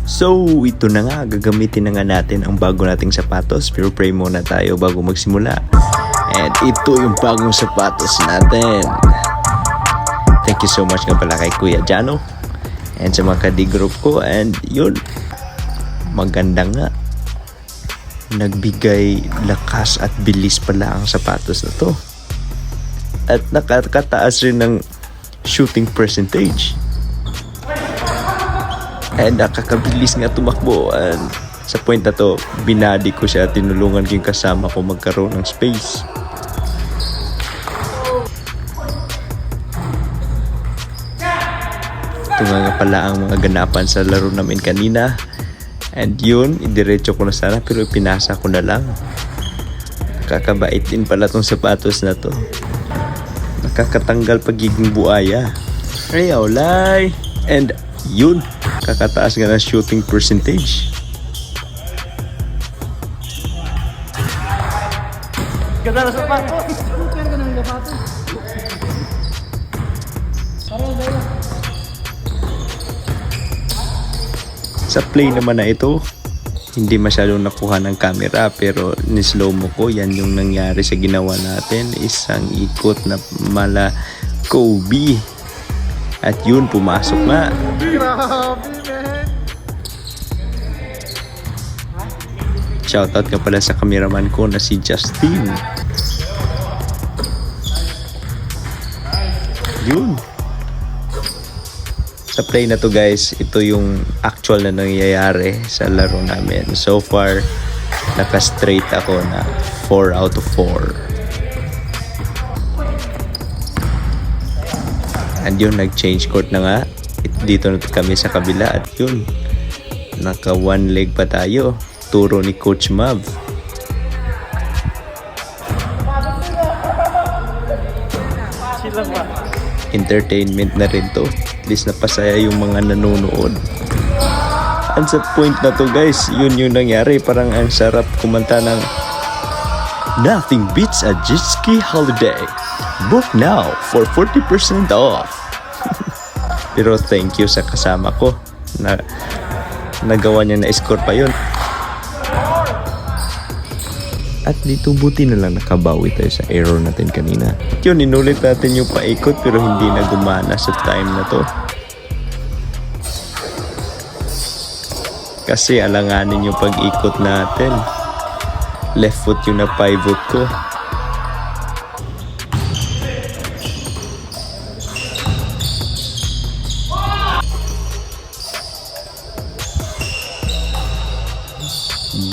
So, ito na nga, gagamitin na nga natin ang bago nating sapatos. Pero pray muna tayo bago magsimula. And ito yung bagong sapatos natin. Thank you so much nga pala kay Kuya Jano. And sa mga kadigroup ko. And yun, maganda nga. Nagbigay lakas at bilis pala ang sapatos na to. At nakakataas rin ng shooting percentage. And nakakabilis nga tumakbo. And sa point na to, binadi ko siya, tinulungan ko yung kasama ko magkaroon ng space. Ito nga pala ang mga ganapan sa laro namin kanina. And yun, idiretso ko na sana pero pinasa ko na lang. Nakakabait din pala tong sapatos na to. Nakakatanggal pagiging buaya. Ay, awlay! And yun, kakataas nga ng shooting percentage. Ganda na sapatos! Super ka ng sapatos! Parang dahil. Sa play naman na ito, hindi masyadong nakuha ng camera pero ni-slow mo ko. Yan yung nangyari sa ginawa natin. Isang ikot na mala Kobe. At yun, pumasok nga. Grabe, man! Shoutout ka pala sa cameraman ko na si Justin. Yun. Sa play na to guys, ito yung actual na nangyayari sa laro namin. So far, naka-straight ako na 4 out of 4. And yun, nag-change court na nga. Dito na kami sa kabila at yun, naka one leg pa tayo. Turo ni Coach Mav. Sila ba? Entertainment na rin to. At least napasaya yung mga nanonood. And sa point na to guys, yun yung nangyari. Parang ang sarap kumanta ng Nothing beats a jet ski holiday. Book now for 40% off. Pero thank you sa kasama ko na nagawa niya na score pa yun. At dito buti na lang nakabawi tayo sa error natin kanina. Yun, inulit natin yung paikot pero hindi na gumana sa time na to. Kasi alanganin yung pag-ikot natin. Left foot yung na-pivot ko.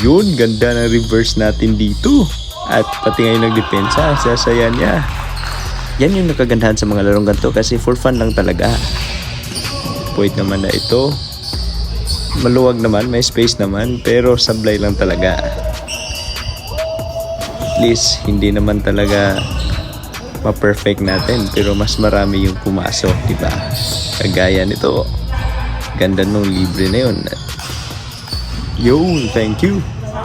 Yun, ganda ng reverse natin dito. At pati ngayon nagdepensa, sasaya niya. Yan yung nakagandahan sa mga larong ganito kasi for fun lang talaga. Point naman na ito. Maluwag naman, may space naman, pero sablay lang talaga. At least, hindi naman talaga ma-perfect natin, pero mas marami yung pumasok, diba? Kagaya nito. Ganda nung libre na yun. Yo, thank you.